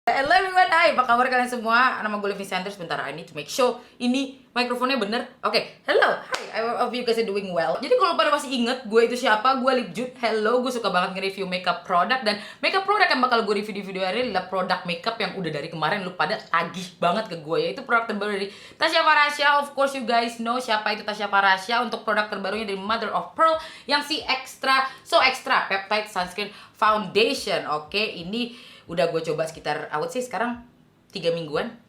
Hello everyone, hai, apa kabar kalian semua? Nama gue Living Center, sebentar, I need to make sure ini mikrofonnya bener. Oke, hello, hi, I hope you guys are doing well. Jadi kalau pada masih inget gue itu siapa, gue Lip Jun. Hello, gue suka banget nge-review makeup product. Dan makeup product yang bakal gue review di video hari ini adalah produk makeup yang udah dari kemarin lu pada tagih banget ke gue. Yaitu produk terbaru dari Tasya Farahsya. Of course you guys know siapa itu Tasya Farahsya. Untuk produk terbarunya dari Mother of Pearl yang si extra peptide sunscreen foundation. Oke, ini udah gue coba sekitar, I would say sekarang 3 mingguan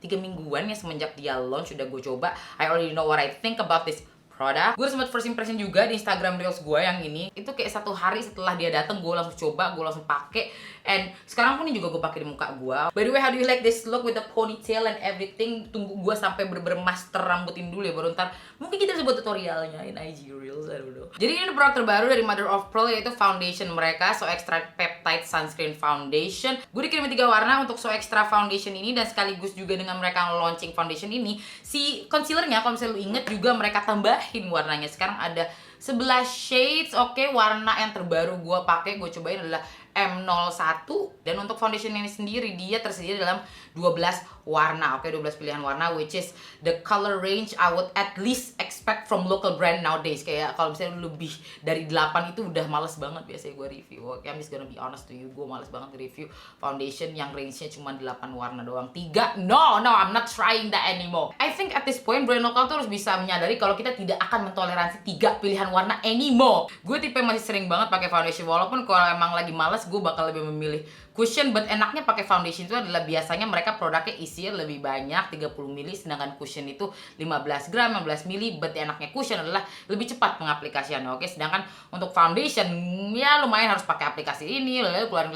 ya semenjak dia launch udah gue coba. I already know what I think about this product. Gue sempat first impression juga di Instagram Reels gue yang ini. Itu kayak 1 hari setelah dia datang gue langsung coba, gue langsung pakai. And sekarang pun ini juga gue pakai di muka gue. By the way, how do you like this look with the ponytail and everything? Tunggu gue sampai bener-bener master rambutin dulu ya, baru ntar mungkin kita bisa buat tutorialnya in IG Reels, I don't know. Jadi ini produk terbaru dari Mother of Pearl, yaitu foundation mereka, So Extra Peptide Sunscreen Foundation. Gue dikirim 3 warna untuk So Extra Foundation ini, dan sekaligus juga dengan mereka launching foundation ini, si concealernya kalau misalnya lu inget juga mereka tambahin warnanya. Sekarang ada 11 shades. Oke, warna yang terbaru gue pakai, gue cobain adalah M01. Dan untuk foundation ini sendiri dia tersedia dalam 12 warna. Oke, 12 pilihan warna, which is the color range I would at least expect from local brand nowadays. Kayak kalau misalnya lebih dari 8 itu udah males banget biasanya gue review. Oke, I'm just gonna be honest to you, gue males banget review foundation yang range-nya cuma 8 warna doang. 3, no, I'm not trying that anymore. I think at this point brand lokal tuh harus bisa menyadari kalau kita tidak akan mentoleransi 3 pilihan warna anymore. Gue tipe masih sering banget pakai foundation, walaupun kalau emang lagi males gue bakal lebih memilih cushion. But enaknya pakai foundation itu adalah biasanya mereka produknya isinya lebih banyak, 30 ml, sedangkan cushion itu 15 gram, 15 ml. But enaknya cushion adalah lebih cepat pengaplikasiannya. Oke, sedangkan untuk foundation ya lumayan harus pakai aplikasi ini, lalu keluar.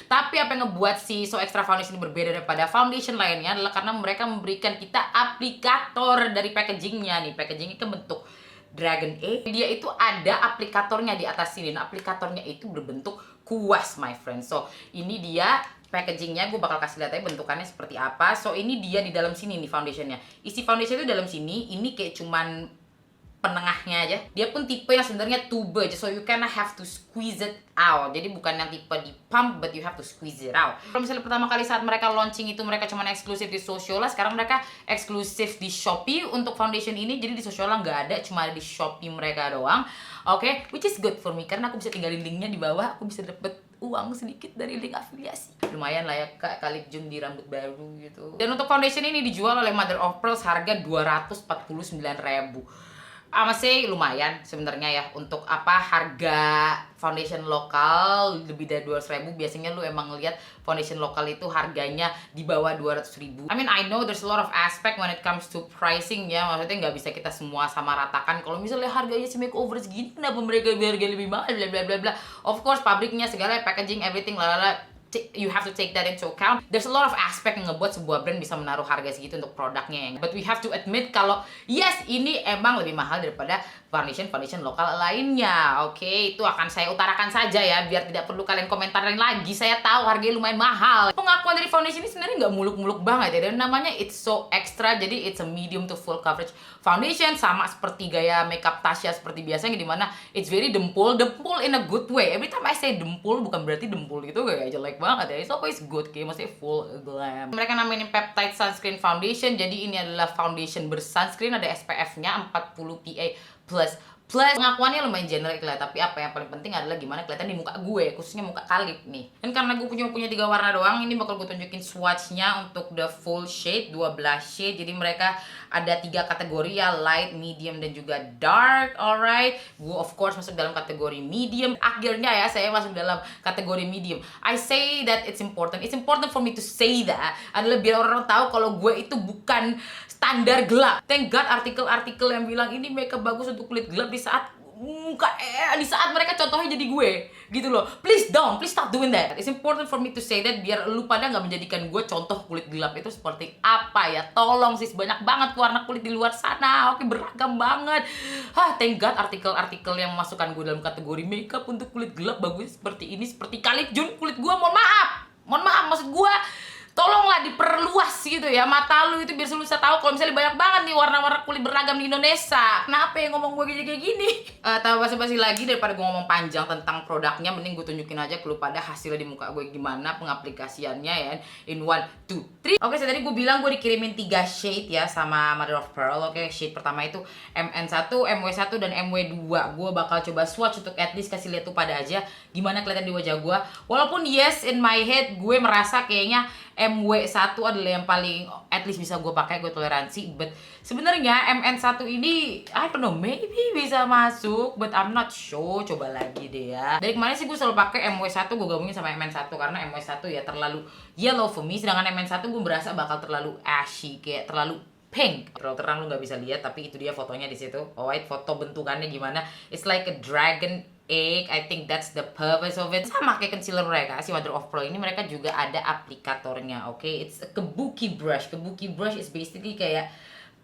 Tapi apa yang ngebuat si So Extra Foundation ini berbeda daripada foundation lainnya adalah karena mereka memberikan kita aplikator dari packagingnya. Nih, packagingnya itu bentuk Dragon A. Dia itu ada aplikatornya di atas sini. Nah, aplikatornya itu berbentuk kuas, my friend. So, ini dia packagingnya, gue bakal kasih lihat aja bentukannya seperti apa. So, ini dia di dalam sini nih foundationnya. Isi foundation itu dalam sini. Ini kayak cuman penengahnya aja. Dia pun tipe yang sebenarnya tube aja, so you kinda have to squeeze it out. Jadi bukan yang tipe di pump, but you have to squeeze it out. Kalau misalnya pertama kali saat mereka launching itu mereka cuma eksklusif di Sociola, sekarang mereka eksklusif di Shopee untuk foundation ini. Jadi di Sociola nggak ada, cuma ada di Shopee mereka doang. Oke, which is good for me karena aku bisa tinggalin linknya di bawah, aku bisa dapet uang sedikit dari link afiliasi. Lumayan lah ya kali Jun di rambut baru gitu. Dan untuk foundation ini dijual oleh Mother of Pearl harga 249.000. Masih lumayan sebenarnya ya untuk apa harga foundation lokal lebih dari 200.000. Biasanya lu emang lihat foundation lokal itu harganya di bawah 200.000. I mean I know there's a lot of aspect when it comes to pricing ya, maksudnya nggak bisa kita semua sama ratakan. Kalau misalnya harganya si makeover segini, kenapa mereka harga lebih mahal, bla bla bla bla. Of course pabriknya segala, packaging, everything lalala, you have to take that into account. There's a lot of aspect yang ngebuat sebuah brand bisa menaruh harga segitu untuk produknya. But we have to admit kalau yes, ini emang lebih mahal daripada foundation lokal lainnya. Oke, itu akan saya utarakan saja ya, biar tidak perlu kalian komentarin lagi. Saya tahu harganya lumayan mahal. Pengakuan dari foundation ini sebenarnya nggak muluk-muluk banget ya. Dan namanya it's so extra, jadi it's a medium to full coverage foundation, sama seperti gaya makeup Tasya seperti biasanya, dimana it's very dempul in a good way. Every time I say dempul bukan berarti dempul itu kayak jelek banget ya. It's always good, kayak maksudnya full glam. Mereka namain Peptide Sunscreen Foundation. Jadi ini adalah foundation bersunscreen, ada SPF-nya 40 PA++. Pengakuannya lumayan generik lah, tapi apa yang paling penting adalah gimana kelihatan di muka gue, khususnya muka Kalip nih. Dan karena gue punya 3 warna doang, ini bakal gue tunjukin swatch-nya untuk the full shade, 12 shade. Jadi mereka ada 3 kategori ya, light, medium, dan juga dark. Alright, gue of course masuk dalam kategori medium. Akhirnya ya saya masuk dalam kategori medium. I say that it's important for me to say that, adalah biar orang tahu kalau gue itu bukan standar gelap. Thank God artikel-artikel yang bilang ini makeup bagus untuk kulit gelap di saat mereka contohnya jadi gue gitu loh. Please stop doing that. It's important for me to say that biar lu pada nggak menjadikan gue contoh kulit gelap itu seperti apa ya. Tolong sis, banyak banget warna kulit di luar sana. Oke, beragam banget. Thank God artikel-artikel yang memasukkan gue dalam kategori makeup untuk kulit gelap bagus seperti ini, seperti Kalip Jun kulit gue. Mohon maaf maksud gue, tolonglah diperluas gitu ya, mata lu itu biar lu bisa tahu kalau misalnya banyak banget nih warna-warna kulit beragam di Indonesia. Kenapa ya ngomong gue kayak gini? Tahu basa-basi lagi daripada gue ngomong panjang tentang produknya, mending gue tunjukin aja ke lu pada hasilnya di muka gue gimana pengaplikasiannya ya. In 1, 2, 3. Oke, tadi gue bilang gue dikirimin 3 shade ya sama Mother of Pearl. Oke, shade pertama itu MN1, MW1 dan MW2. Gue bakal coba swatch untuk at least kasih lihat tuh pada aja gimana kelihatan di wajah gue. Walaupun yes, in my head gue merasa kayaknya MW1 adalah yang paling at least bisa gue pakai, gue toleransi. But sebenarnya MN1 ini I don't know, maybe bisa masuk, but I'm not sure. Coba lagi deh ya. Dari kemarin sih gue selalu pakai MW1, gue gabungin sama MN1 karena MW1 ya terlalu yellow for me, sedangkan MN1 gue berasa bakal terlalu ashy, kayak terlalu pink. Terlalu terang lu nggak bisa lihat, tapi itu dia fotonya di situ. Alright, foto bentukannya gimana? It's like a dragon egg. I think that's the purpose of it. Sama kayak concealer mereka, si Mother of Pearl ini mereka juga ada aplikatornya. Oke, it's a kabuki brush. Kabuki brush is basically kayak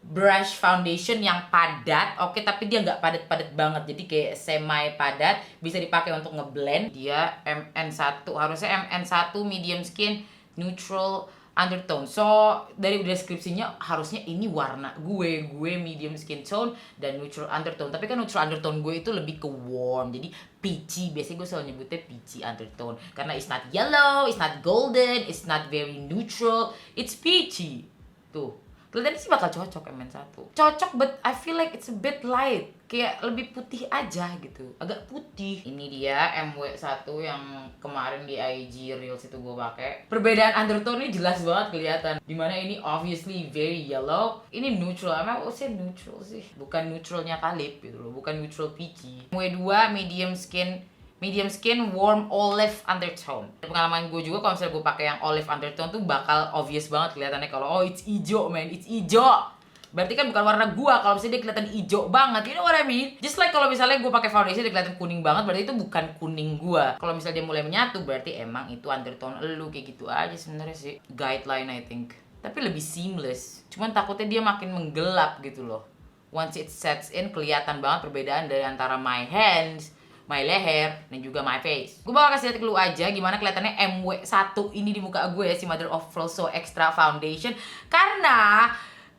brush foundation yang padat, oke, tapi dia nggak padat-padat banget, jadi kayak semi padat, bisa dipakai untuk ngeblend. Dia MN1, harusnya MN1 medium skin, neutral undertone. So dari deskripsinya harusnya ini warna gue medium skin tone dan neutral undertone. Tapi kan neutral undertone gue itu lebih ke warm, jadi peachy. Biasanya gue selalu nyebutnya peachy undertone karena it's not yellow, it's not golden, it's not very neutral, it's peachy. Tuh, kelihatannya sih bakal cocok MN1. Cocok, but I feel like it's a bit light. Kayak lebih putih aja gitu. Agak putih. Ini dia MW1 yang kemarin di IG Reels itu gue pakai. Perbedaan undertone ini jelas banget kelihatan. Dimana ini obviously very yellow. Ini neutral. Emang saya neutral sih. Bukan neutralnya Kalip gitu loh. Bukan neutral peachy. MW2 medium skin warm olive undertone. Pengalaman gue juga kalau misalnya gue pakai yang olive undertone tuh bakal obvious banget kelihatannya kalau it's ijo man, it's ijo. Berarti kan bukan warna gue kalau misalnya dia kelihatan ijo banget. You know what I mean? Just like kalau misalnya gue pakai foundation dia kelihatan kuning banget, berarti itu bukan kuning gue. Kalau misalnya dia mulai menyatu berarti emang itu undertone lu, kayak gitu aja sebenarnya sih. Guideline I think. Tapi lebih seamless. Cuman takutnya dia makin menggelap gitu loh. Once it sets in kelihatan banget perbedaan dari antara my hands, my leher, dan juga my face. Gue bakal kasih lihat ke lu aja gimana kelihatannya MW1 ini di muka gue ya, si Mother of Pearl So Extra Foundation. Karena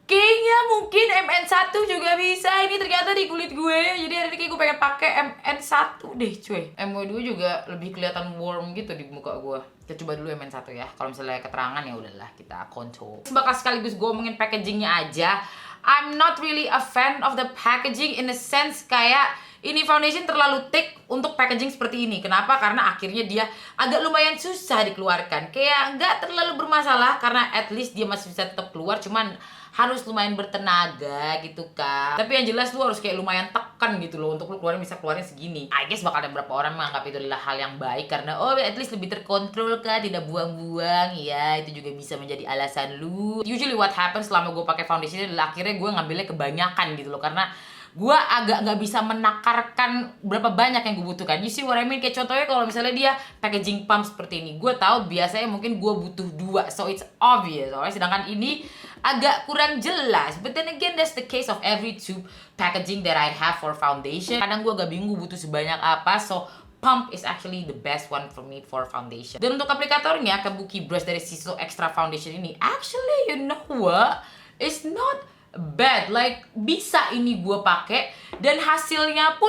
kayaknya mungkin MN1 juga bisa ini ternyata di kulit gue. Jadi hari ini kayak gue pengen pakai MN1 deh cuy. MW2 juga lebih kelihatan warm gitu di muka gue. Kita coba dulu MN1 ya. Kalau misalnya keterangan ya udahlah kita contour. Bakal sekaligus gue ngomongin packagingnya aja. I'm not really a fan of the packaging in a sense kayak ini foundation terlalu thick untuk packaging seperti ini. Kenapa? Karena akhirnya dia agak lumayan susah dikeluarkan. Kayak nggak terlalu bermasalah karena at least dia masih bisa tetap keluar. Cuman harus lumayan bertenaga gitu kan. Tapi yang jelas lu harus kayak lumayan tekan gitu loh untuk lu keluarin, bisa keluarin segini. I guess bakal ada beberapa orang menganggap itu adalah hal yang baik karena at least lebih terkontrol kan, tidak buang-buang ya. Itu juga bisa menjadi alasan lu. Usually what happens selama gue pakai foundation adalah akhirnya gue ngambilnya kebanyakan gitu loh, karena gue agak nggak bisa menakarkan berapa banyak yang gue butuhkan. You see what I mean? Kayak contohnya kalau misalnya dia packaging pump seperti ini, gue tahu biasanya mungkin gue butuh 2, so it's obvious. Sedangkan ini agak kurang jelas. But then again, that's the case of every tube packaging that I have for foundation. Kadang gue agak bingung butuh sebanyak apa, so pump is actually the best one for me for foundation. Dan untuk aplikatornya, Kabuki brush dari Siso Extra Foundation ini, actually you know what? It's not bad, like bisa ini gue pakai dan hasilnya pun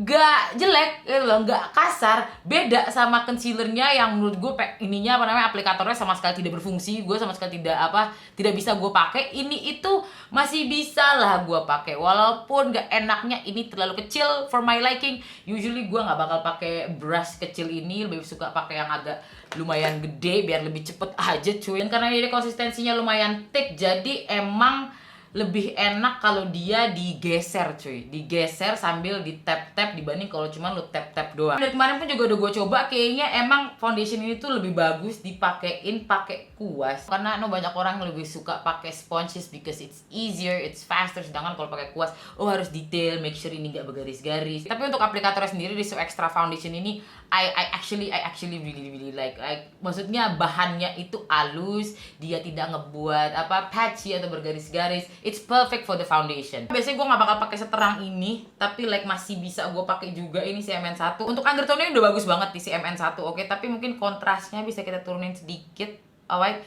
gak jelek gitu loh, gak kasar. Beda sama concealernya yang menurut gue ininya aplikatornya sama sekali tidak berfungsi. Gue sama sekali tidak bisa gue pakai. Ini itu masih bisa lah gue pakai walaupun gak enaknya ini terlalu kecil for my liking. Usually gue nggak bakal pakai brush kecil ini, lebih suka pakai yang agak lumayan gede biar lebih cepet aja cuy. Dan karena ini konsistensinya lumayan thick, jadi emang lebih enak kalau dia digeser cuy, digeser sambil di tap-tap dibanding kalau cuma lu tap-tap doang. Dari kemarin pun juga udah gue coba, kayaknya emang foundation ini tuh lebih bagus dipakein pakai kuas, karena banyak orang lebih suka pakai sponges because it's easier, it's faster. Sedangkan kalau pakai kuas harus detail, make sure ini nggak bergaris-garis. Tapi untuk aplikatornya sendiri di So Extra Foundation ini I actually really like maksudnya bahannya itu halus, dia tidak ngebuat patchy atau bergaris-garis. It's perfect for the foundation. Biasanya gue nggak bakal pakai seterang ini, tapi masih bisa gue pakai juga ini si MN1. Untuk undertone-nya udah bagus banget di si MN1, oke, tapi mungkin kontrasnya bisa kita turunin sedikit, alright.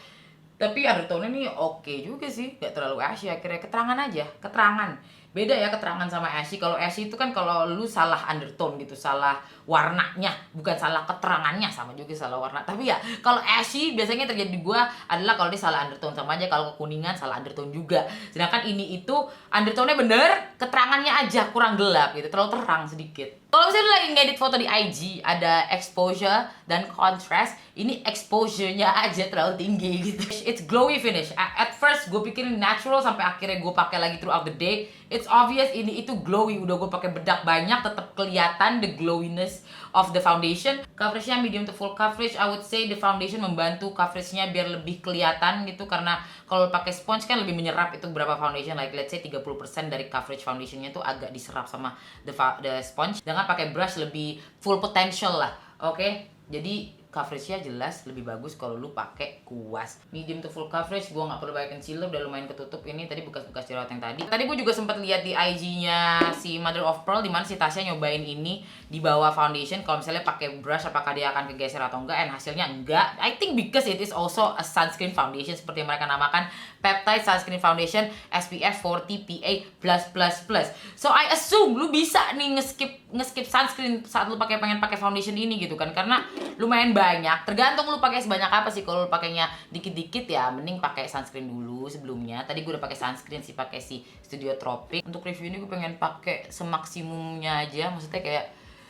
Tapi undertone ini oke juga sih, gak terlalu ashy. Akhirnya keterangan aja, keterangan. Beda ya keterangan sama ashy. Kalau ashy itu kan kalau lu salah undertone gitu, salah warnanya, bukan salah keterangannya, sama juga salah warna. Tapi ya kalau ashy biasanya terjadi di gua adalah kalau dia salah undertone, sama aja kalau kekuningan salah undertone juga. Sedangkan ini itu undertone-nya bener, keterangannya aja kurang gelap gitu, terlalu terang sedikit. Kalau misalnya lu lagi ngedit foto di IG, ada exposure dan contrast, ini exposure-nya aja terlalu tinggi gitu. It's glowy finish. At first gue pikirin natural, sampai akhirnya gue pakai lagi throughout the day. It's obvious ini itu glowy. Udah gue pakai bedak banyak, tetap kelihatan the glowiness of the foundation. Coveragenya medium to full coverage. I would say the foundation membantu coveragenya biar lebih kelihatan gitu, karena kalau pakai sponge kan lebih menyerap itu berapa foundation, like let's say 30% dari coverage foundationnya tuh agak diserap sama the sponge. Dengan pakai brush lebih full potential lah. Oke? Jadi coveragenya jelas lebih bagus kalau lu pakai kuas. Medium to full coverage, gue nggak perlu pakai concealer, udah lumayan ketutup. Ini tadi bekas-bekas jerawat yang tadi. Tadi gue juga sempat lihat di IG-nya si Mother of Pearl, dimana si Tasya nyobain ini di bawah foundation. Kalau misalnya pakai brush, apakah dia akan kegeser atau enggak? And hasilnya enggak. I think because it is also a sunscreen foundation, seperti yang mereka namakan, peptide sunscreen foundation SPF 40 PA+++. So I assume lu bisa nih ngeskip sunscreen saat lu pengen pakai foundation ini gitu kan, karena lumayan banyak. Tergantung lu pakai sebanyak apa sih. Kalau lu pakainya dikit-dikit ya mending pakai sunscreen dulu sebelumnya. Tadi gue udah pakai sunscreen sih, pakai si Studio Tropic. Untuk review ini gue pengen pakai semaksimumnya aja, maksudnya kayak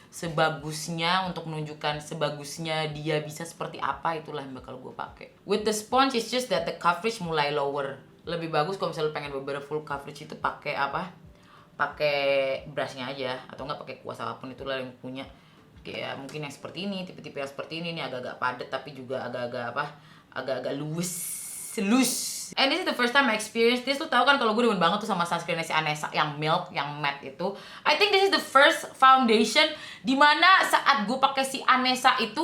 sebagusnya, untuk menunjukkan sebagusnya dia bisa seperti apa, itulah yang bakal gue pakai. With the sponge it's just that the coverage mulai lower. Lebih bagus kalau misalnya pengen beberapa full coverage itu pakai apa? Pakai brushnya aja, atau enggak pakai kuas apapun, itulah yang punya. Kayak mungkin yang seperti ini, tipe-tipe yang seperti ini agak-agak padat tapi juga agak-agak apa? Agak-agak loose. And this is the first time I experience this. Lu tahu kan kalau gue demen banget tuh sama sunscreen si Anessa yang milk, yang matte itu. I think this is the first foundation dimana saat gue pakai si Anessa itu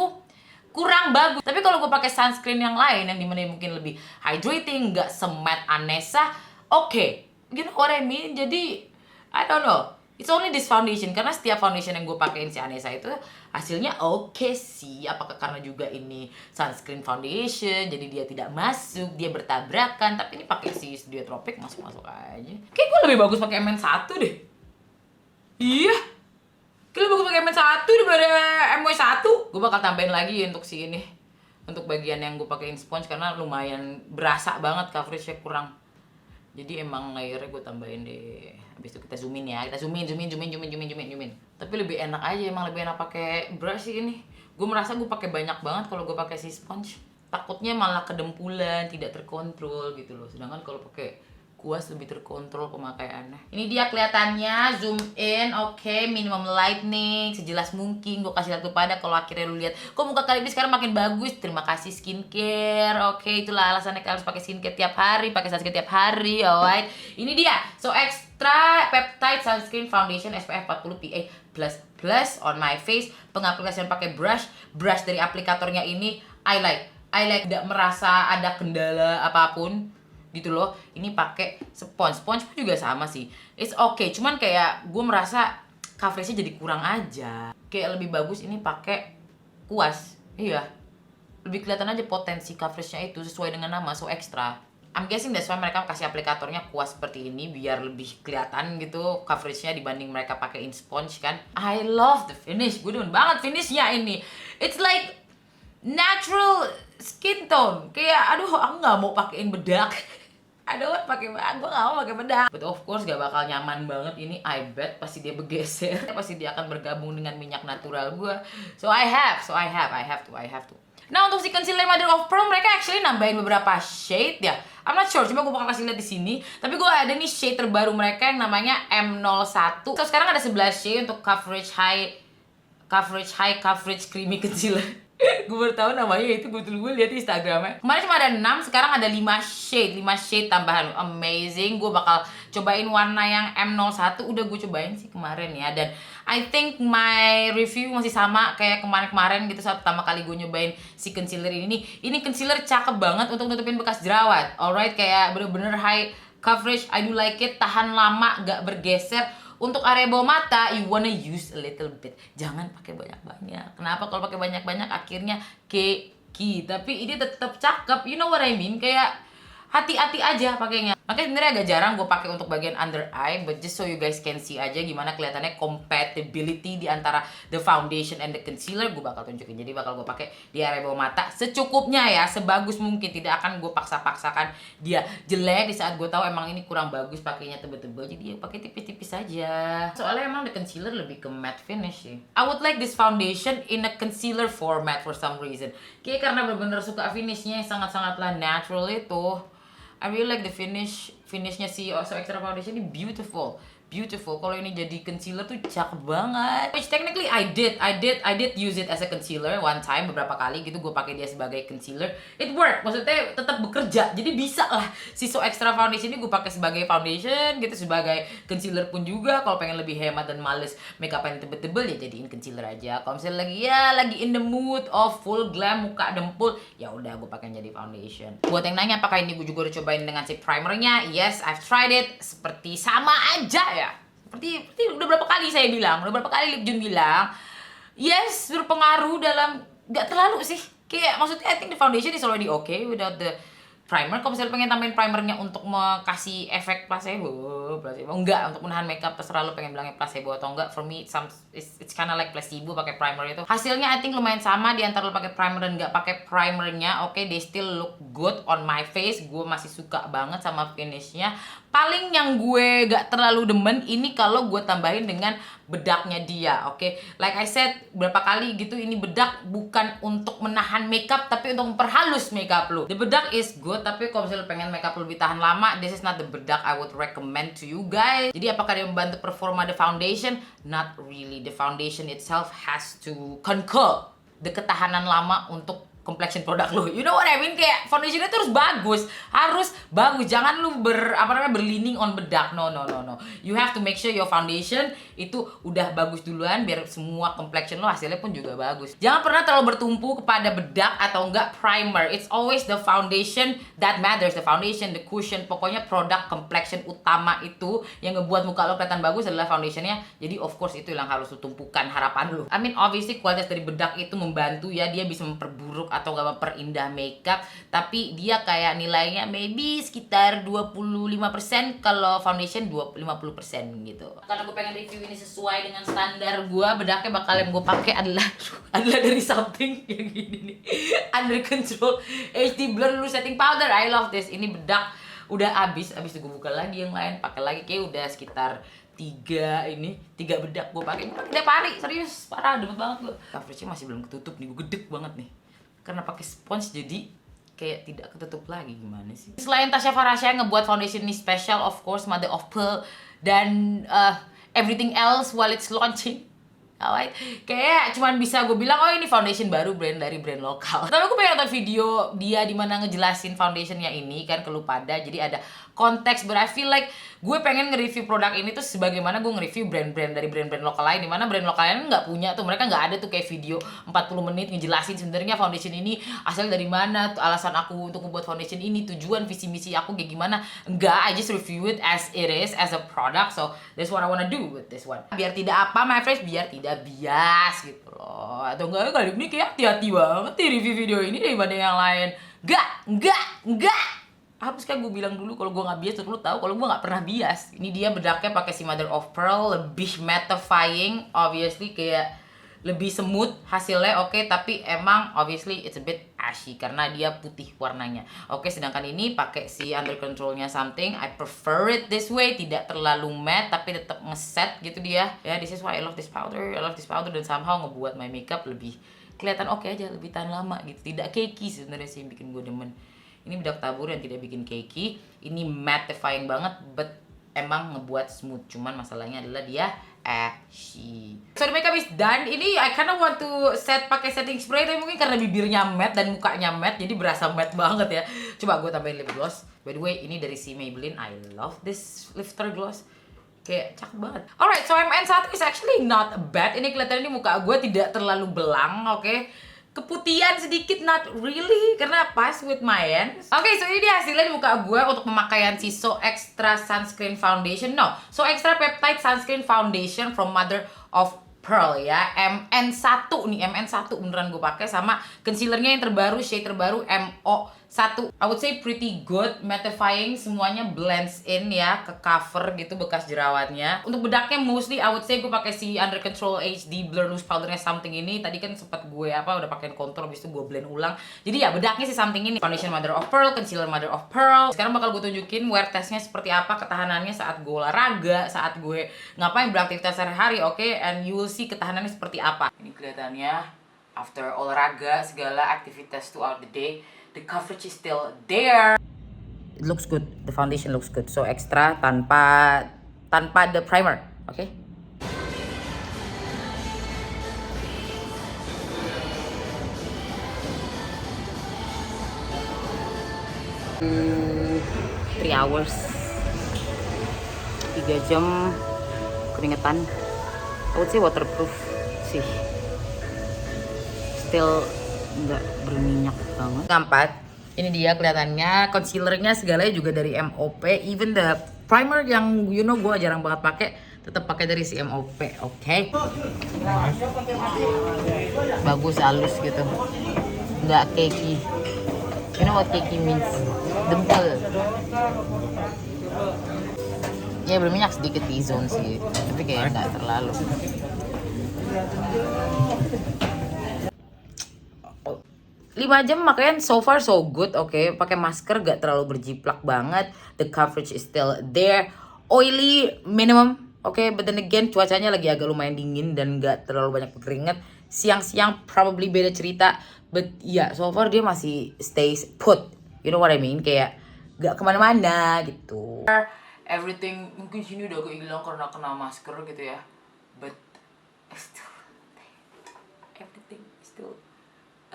kurang bagus. Tapi kalau gue pakai sunscreen yang lain yang dimana mungkin lebih hydrating, nggak se-matte Anessa, okay. You know what I mean? Jadi I don't know. It's only this foundation, karena setiap foundation yang gue pakein si Anessa itu hasilnya oke sih. Apakah karena juga ini sunscreen foundation jadi dia tidak masuk, dia bertabrakan. Tapi ini pakai si Studio Tropic masuk-masuk aja. Kayak gue lebih bagus pakai MN1 deh. Iya. Kayak lebih bagus pakai MN1 daripada MW1. Gue bakal tambahin lagi untuk si ini, untuk bagian yang gue pakein sponge, karena lumayan berasa banget coveragenya kurang. Jadi emang layernya gue tambahin deh. Habis itu kita zoom in ya. Kita zoom in. Tapi lebih enak aja, emang lebih enak pakai brush sih ini. Gue merasa gue pakai banyak banget kalau gue pakai si sponge. Takutnya malah kedempulan, tidak terkontrol gitu loh. Sedangkan kalau pakai kuas lebih terkontrol pemakaiannya. Ini dia kelihatannya, zoom in, oke, minimum lightning, sejelas mungkin. Gue kasih lihat kepada kalau akhirnya lu lihat, kok muka kalian ini sekarang makin bagus. Terima kasih skincare. Oke, itulah alasannya kalian harus pakai skincare tiap hari, pakai sunscreen tiap hari, alright. Ini dia, so extra peptide sunscreen foundation SPF 40 PA++ on my face. Pengaplikasian pakai brush dari aplikatornya ini, I like, tidak merasa ada kendala apapun gitu loh. Ini pakai sponge pun juga sama sih, it's okay, cuman kayak gue merasa coveragenya jadi kurang aja. Kayak lebih bagus ini pakai kuas. Iya, lebih kelihatan aja potensi coveragenya itu sesuai dengan nama, so extra. I'm guessing that's why mereka kasih aplikatornya kuas seperti ini, biar lebih kelihatan gitu coveragenya dibanding mereka pakein sponge kan. I love the finish, gue demen banget finishnya ini. It's like natural skin tone. Kayak aduh, aku nggak mau pakein bedak. Aduh, gue gak mau pakai bedak. But of course gak bakal nyaman banget ini. I bet pasti dia bergeser. Pasti dia akan bergabung dengan minyak natural gue. So I have to. Nah, untuk si concealer Mother of Pearl, mereka actually nambahin beberapa shade ya. I'm not sure, cuma gue bakal kasih lihat di sini. Tapi gue ada nih shade terbaru mereka yang namanya M01. So sekarang ada 11 shade untuk coverage high coverage creamy concealer. Gue baru tahu namanya itu, gue lihat di Instagramnya. Kemarin cuma ada 6, sekarang ada 5 shade tambahan. Amazing. Gue bakal cobain warna yang M01. Udah gue cobain sih kemarin ya. Dan I think my review masih sama kayak kemarin-kemarin gitu saat pertama kali gue nyobain si concealer ini. Ini concealer cakep banget untuk nutupin bekas jerawat. Alright, kayak bener-bener high coverage. I do like it. Tahan lama, gak bergeser. Untuk area bawah mata, you wanna use a little bit. Jangan pakai banyak-banyak. Kenapa? Kalau pakai banyak-banyak akhirnya kayak cakey, tapi ini tetap cakep. You know what I mean? Kayak hati-hati aja pakainya. Makanya sebenarnya agak jarang gue pakai untuk bagian under eye, but just so you guys can see aja gimana kelihatannya compatibility di antara the foundation and the concealer. Gue bakal tunjukin. Jadi bakal gue pakai di area bawah mata secukupnya ya, sebagus mungkin. Tidak akan gue paksa-paksakan dia jelek di saat gue tahu emang ini kurang bagus pakainya tebel-tebel. Jadi ya pakai tipis-tipis aja. Soalnya emang the concealer lebih ke matte finish sih. I would like this foundation in a concealer format for some reason. Kayak karena bener-bener suka finishnya yang sangat-sangatlah natural itu. I really like the finishnya si So Extra Foundation ini beautiful. Kalau ini jadi concealer tuh cakep banget. Which technically I did use it as a concealer one time, beberapa kali gitu gue pakai dia sebagai concealer. It worked, maksudnya tetap bekerja. Jadi bisa lah si So Extra Foundation ini gue pakai sebagai foundation gitu, sebagai concealer pun juga. Kalau pengen lebih hemat dan males makeup yang tebel-tebel ya jadiin concealer aja. Kalau misalnya lagi in the mood of full glam muka dempul, ya udah gue pakai jadi foundation. Buat yang nanya apakah ini gue juga udah cobain dengan si primernya, yes, I've tried it. Seperti sama aja ya. Seperti udah berapa kali saya bilang, udah berapa kali Lip Jun bilang, yes, berpengaruh dalam, gak terlalu sih. Kayak maksudnya I think the foundation is already okay without the primer. Kalau misalnya pengen tambahin primernya untuk kasih efek placebo enggak, untuk menahan makeup terserah lo pengen bilangnya placebo atau enggak. For me it's kinda like placebo pakai primer itu. Hasilnya I think lumayan sama di antara lo pakai primer dan enggak pakai primernya. Oke, they still look good on my face. Gue masih suka banget sama finishnya. Paling yang gue gak terlalu demen ini kalau gue tambahin dengan bedaknya dia, oke? Like I said berapa kali gitu, ini bedak bukan untuk menahan makeup tapi untuk memperhalus makeup lo. The bedak is good, tapi kalau misalnya pengen makeup lo lebih tahan lama, this is not the bedak I would recommend to you guys. Jadi apakah dia membantu performa the foundation? Not really. The foundation itself has to concur the ketahanan lama untuk complexion produk lu. You know what I mean? Kayak foundation itu harus bagus. Jangan lu berleaning on bedak. No. You have to make sure your foundation itu udah bagus duluan biar semua complexion lo hasilnya pun juga bagus. Jangan pernah terlalu bertumpu kepada bedak atau enggak primer. It's always the foundation that matters. The foundation, the cushion, pokoknya produk complexion utama itu yang ngebuat muka lo kelihatan bagus adalah foundationnya. Jadi of course itu yang harus lu tumpukan harapan lu. I mean obviously kualitas dari bedak itu membantu ya, dia bisa memperburuk atau gak memperindah makeup, tapi dia kayak nilainya maybe sekitar 25%, kalau foundation 50% gitu. Karena gue pengen review ini sesuai dengan standar gue, bedaknya bakal yang gue pakai adalah dari something yang gini nih, Under Control HD Blur Lulu Setting Powder. I love this. Ini bedak udah abis itu gue buka lagi yang lain, pakai lagi, kayak udah sekitar 3 bedak gue pakai tiap hari, serius parah, demen banget gue. Coveragenya masih belum ketutup nih, gue gedek banget nih karena pakai spons, jadi kayak tidak ketutup lagi. Gimana sih? Selain Tasya Farasya yang ngebuat foundation ini special, of course Mother of Pearl dan everything else while it's launching. Alright, kayak cuman bisa gue bilang oh ini foundation baru dari brand lokal. Tapi aku pengen nonton video dia dimana ngejelasin foundationnya ini kan ke lu pada, jadi ada konteks. But I feel like gue pengen nge-review produk ini tuh sebagaimana gue nge-review brand-brand dari brand-brand lokal lain, dimana brand lokal lain nggak punya tuh, mereka nggak ada tuh kayak video 40 menit ngejelasin sebenarnya foundation ini asal dari mana, alasan aku untuk membuat foundation ini, tujuan visi misi aku kayak gimana. Enggak, I just review it as it is, as a product. So that's what I wanna do with this one. Biar tidak apa my friends, biar tidak bias gitu loh. Atau enggak, kali ini kayak hati-hati banget nih review video ini daripada yang lain. Enggak. Harus kan gue bilang dulu kalau gue nggak bias, terus lu tahu kalau gue nggak pernah bias. Ini dia bedaknya pakai si Mother of Pearl, lebih mattifying, obviously kayak lebih smooth hasilnya, oke, tapi emang obviously it's a bit ashy karena dia putih warnanya. Oke, sedangkan ini pakai si Under Control-nya something, I prefer it this way, tidak terlalu matte tapi tetap ngeset gitu dia. Ya, this is why I love this powder. Dan somehow ngebuat my makeup lebih kelihatan oke aja, lebih tahan lama gitu. Tidak cakey sebenarnya sih yang bikin gue demen. Ini bedak tabur yang tidak bikin cakey. Ini mattifying banget, but emang ngebuat smooth. Cuman masalahnya adalah dia ashy. So the makeup is done. Ini I kinda want to pakai setting spray, tapi mungkin karena bibirnya matte dan mukanya matte, jadi berasa matte banget ya. Coba gue tambahin lip gloss. By the way, ini dari si Maybelline. I love this lifter gloss. Kayak cakep banget. Alright, so MN1 is actually not bad. Ini kelihatannya muka gue tidak terlalu belang, oke. Keputihan sedikit, not really, karena pas with my ends. Oke, so ini dia hasilnya di muka gue untuk pemakaian si So Extra Sunscreen Foundation. So Extra Peptide Sunscreen Foundation from Mother of Pearl ya, MN1 nih, MN1 beneran gue pakai, sama concealernya yang terbaru, shade terbaru MO1. I would say pretty good, mattifying, semuanya blends in ya, ke cover gitu bekas jerawatnya. Untuk bedaknya mostly I would say gue pakai si Under Control HD Blur Loose Powdernya Something ini. Tadi kan sempat gue udah pakein contour, habis itu gue blend ulang. Jadi ya bedaknya si Something ini. Foundation Mother of Pearl, concealer Mother of Pearl. Sekarang bakal gue tunjukin wear testnya seperti apa, ketahanannya saat gue olahraga, saat gue ngapain beraktivitas sehari-hari, oke? And you will see ketahanannya seperti apa. Ini kelihatannya after olahraga segala aktivitas throughout the day, the coverage is still there. It looks good. The foundation looks good. So extra tanpa the primer, oke? Three hours, 3 jam keringetan. I would say waterproof sih, still nggak berminyak banget. Keempat, ini dia kelihatannya concealernya segalanya juga dari MOP. Even the primer yang gue jarang banget pakai, tetap pakai dari si MOP, oke? Bagus, halus gitu, nggak cakey. You know what cakey means? Dempel. Ya berminyak sedikit T-zone sih, tapi kayak nggak terlalu. 5 jam makanya so far so good, oke? Pakai masker gak terlalu berjiplak banget. The coverage is still there. Oily minimum, oke? But then again cuacanya lagi agak lumayan dingin dan gak terlalu banyak keringet. Siang-siang probably beda cerita. But ya, so far dia masih stays put. You know what I mean? Kayak gak kemana-mana gitu. Everything mungkin sini udah agak hilang karena kena masker gitu ya. But still everything still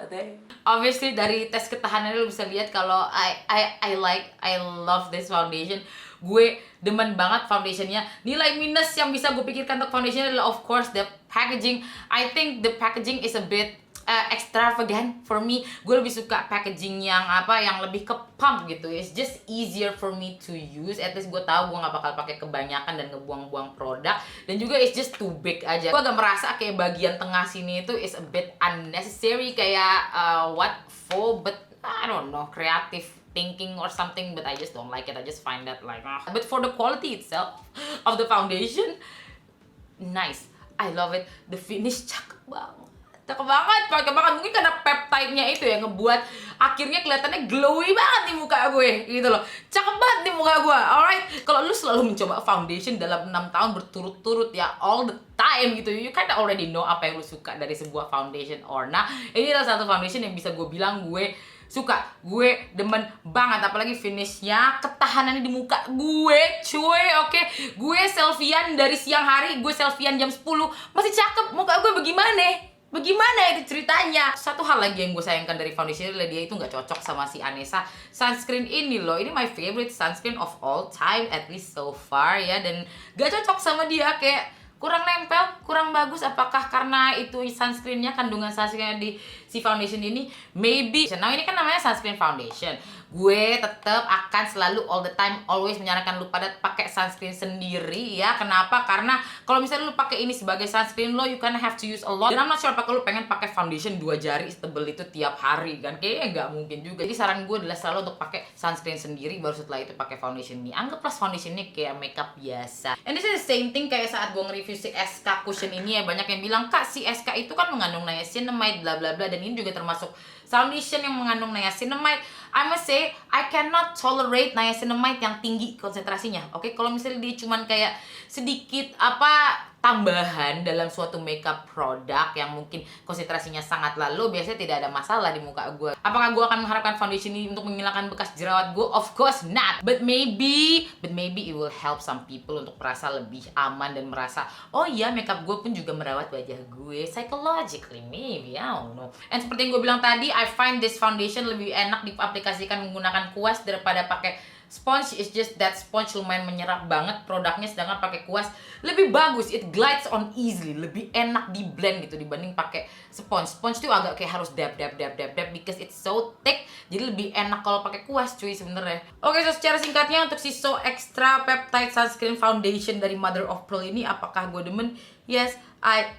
there. Obviously dari tes ketahanan lu bisa lihat kalau I love this foundation. Gue demen banget foundationnya. Nilai minus yang bisa gue pikirkan untuk foundation adalah of course the packaging. I think the packaging is a bit extravagant for me. Gue lebih suka packaging yang lebih ke pump gitu. It's just easier for me to use. At least gue tahu gue nggak bakal pakai kebanyakan dan ngebuang-buang produk. Dan juga it's just too big aja. Gue agak merasa kayak bagian tengah sini itu is a bit unnecessary, kayak what for, but I don't know, creative thinking or something, but I just don't like it. I just find that like but for the quality itself of the foundation, nice. I love it. The finish cakep banget. Cakep banget. Mungkin karena peptide-nya itu ya ngebuat akhirnya kelihatannya glowy banget di muka gue gitu loh. Cakep banget di muka gue. Alright, kalau lu selalu mencoba foundation dalam 6 tahun berturut-turut ya, all the time gitu, you kinda already know apa yang lu suka dari sebuah foundation or not. Ini adalah satu foundation yang bisa gue bilang gue suka, gue demen banget, apalagi finishnya, ketahanannya di muka gue, cuy, oke? Gue selfiean dari siang hari, gue selfiean jam 10, masih cakep, muka gue Bagaimana itu ceritanya? Satu hal lagi yang gue sayangkan dari foundation adalah dia itu nggak cocok sama si Anessa sunscreen ini loh. Ini my favorite sunscreen of all time, at least so far ya. Dan gak cocok sama dia, kayak kurang nempel, kurang bagus. Apakah karena itu sunscreennya, kandungan sunscreennya di si foundation ini? Maybe. Nah ini kan namanya sunscreen foundation. Gue tetap akan selalu all the time always menyarankan lu pada pakai sunscreen sendiri ya. Kenapa? Karena kalau misalnya lu pakai ini sebagai sunscreen lo, you can have to use a lot. Dan I'm not sure apakah lu pengen pakai foundation 2 jari setebel itu tiap hari kan? Kayaknya nggak mungkin juga. Jadi saran gue adalah selalu untuk pakai sunscreen sendiri, baru setelah itu pakai foundation ini. Anggaplah foundation ini kayak makeup biasa. And this is the same thing kayak saat gue nge-review si SK cushion ini ya, banyak yang bilang, "Kak, si SK itu kan mengandung niacinamide bla bla bla," dan ini juga termasuk foundation yang mengandung niacinamide. I must say, I cannot tolerate niacinamide yang tinggi konsentrasinya. Oke, kalau misalnya dia cuman kayak sedikit tambahan dalam suatu makeup produk yang mungkin konsentrasinya sangat lalu, biasanya tidak ada masalah di muka gue. Apakah gue akan mengharapkan foundation ini untuk menghilangkan bekas jerawat gue? Of course not. But maybe it will help some people untuk merasa lebih aman dan merasa, oh iya, makeup gue pun juga merawat wajah gue psychologically, maybe, I don't know. And seperti yang gue bilang tadi, I find this foundation lebih enak diaplikasikan menggunakan kuas daripada pakai sponge. Is just that sponge lumayan menyerap banget produknya, sedangkan pakai kuas lebih bagus, it glides on easily, lebih enak di blend gitu dibanding pakai sponge. Sponge tuh agak kayak harus dab because it's so thick. Jadi lebih enak kalau pakai kuas cuy sebenarnya. Oke, so secara singkatnya untuk si So Extra Peptide Sunscreen Foundation dari Mother of Pearl ini, apakah gue demen? Yes, I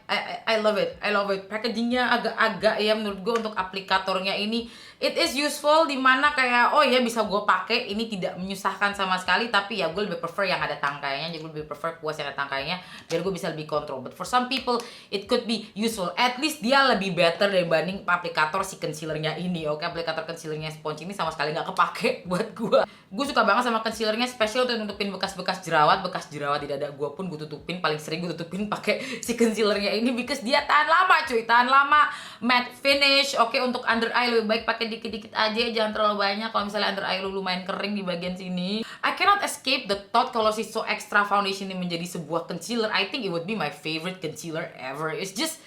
love it. I love it. Packagingnya agak-agak ya menurut gue untuk aplikatornya ini it is useful, dimana kayak oh ya bisa gue pakai, ini tidak menyusahkan sama sekali, tapi ya gue lebih prefer yang ada tangkainya, jadi gue lebih prefer kuas yang ada tangkainya biar gue bisa lebih kontrol. But for some people it could be useful. At least dia lebih better dibanding aplikator si concealernya ini. Oke, aplikator concealernya sponge ini sama sekali nggak kepake buat gue. Gue suka banget sama concealernya, special untuk nutupin bekas-bekas jerawat di dada gue pun gue tutupin, paling sering gue tutupin pakai si concealernya ini because dia tahan lama cuy, tahan lama, matte finish. Oke, untuk under eye lebih baik pakai dikit-dikit aja, jangan terlalu banyak. Kalau misalnya under eye lu lumayan kering di bagian sini, I cannot escape the thought kalau si So Extra foundation ini menjadi sebuah concealer. I think it would be my favorite concealer ever. It's just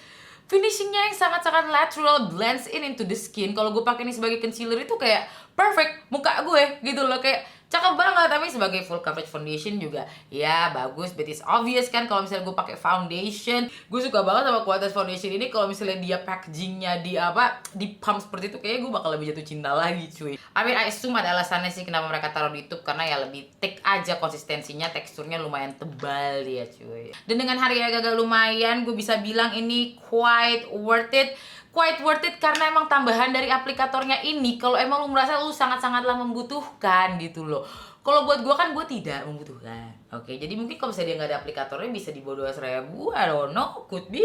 finishingnya yang sangat-sangat natural, blends in into the skin. Kalau gue pakai ini sebagai concealer itu kayak perfect muka gue gitu loh, kayak cakep banget. Tapi sebagai full coverage foundation juga ya bagus, but it's obvious kan kalau misalnya gue pakai foundation. Gue suka banget sama kualitas foundation ini. Kalau misalnya dia packagingnya di pump seperti itu, kayaknya gue bakal lebih jatuh cinta lagi cuy. I mean, I assume ada alasannya sih kenapa mereka taruh di tube, karena ya lebih thick aja konsistensinya, teksturnya lumayan tebal dia cuy. Dan dengan harga agak lumayan, gue bisa bilang ini quite worth it. Quite worth it karena emang tambahan dari aplikatornya ini, kalau emang lu merasa lu sangat-sangatlah membutuhkan gitu loh. Kalau buat gue kan gue tidak membutuhkan. Oke, jadi mungkin kalau misalnya dia nggak ada aplikatornya bisa di bawah 12.000. I don't know, could be.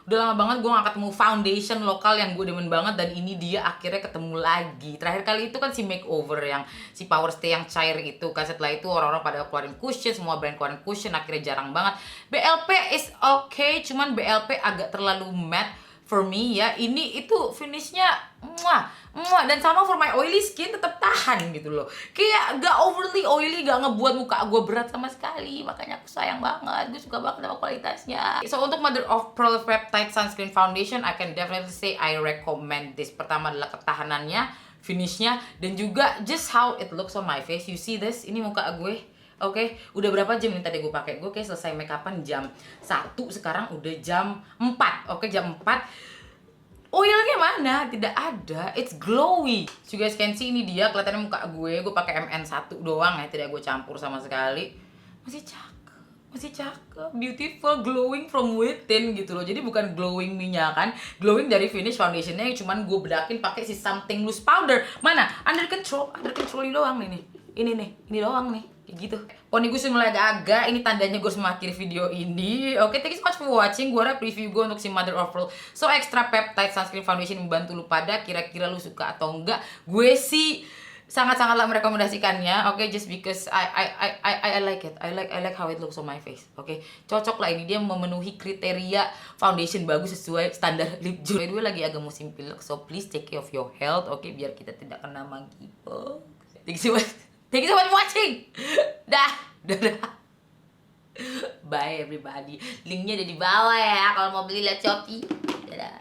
Udah lama banget gue gak ketemu foundation lokal yang gue demen banget, dan ini dia akhirnya ketemu lagi. Terakhir kali itu kan si makeover yang si Power Stay yang cair itu kan. Setelah itu orang-orang pada keluarin cushion, semua brand keluarin cushion, akhirnya jarang banget. BLP is okay, cuman BLP agak terlalu matte for me ya. Ini itu finishnya dan sama for my oily skin tetap tahan gitu loh, kayak gak overly oily, gak ngebuat muka gue berat sama sekali. Makanya aku sayang banget, gue suka banget sama kualitasnya. So untuk Mother of Pearl Peptide Sunscreen Foundation, I can definitely say I recommend this. Pertama adalah ketahanannya, finishnya, dan juga just how it looks on my face. You see this, ini muka gue. Oke, udah berapa jam nih tadi gue pakai? Gue kayak selesai make upan jam 1, sekarang udah jam 4. Oke, jam 4. Oilnya mana? Tidak ada. It's glowy. So you guys can see, ini dia kelihatannya muka gue. Gue pakai MN1 doang ya, tidak gue campur sama sekali. Masih cakep, beautiful, glowing from within gitu loh. Jadi bukan glowing minyakan, glowing dari finish foundationnya yang cuman gue bedakin pakai si something loose powder. Mana? Under control ini doang nih. Ini doang nih. Kayak gitu. Poni gue sudah mulai agak-agak. Ini tandanya gue harus mengakhiri video ini. Oke, thank you so much for watching. Gue harap review gue untuk si Mother of Pearl So Extra Peptide Sunscreen Foundation membantu lu pada. Kira-kira lu suka atau enggak? Gue sih sangat-sangatlah merekomendasikannya. Oke, just because I like it. I like how it looks on my face. Oke, cocok lah ini, dia memenuhi kriteria foundation bagus sesuai standar lip joy. Gue lagi agak musim pilek, so please take care of your health. Oke, biar kita tidak kena monkeypox. Thank you so much for watching. Dah. Bye everybody. Linknya ada di bawah ya kalau mau beli, lihat Shopee. Dadah.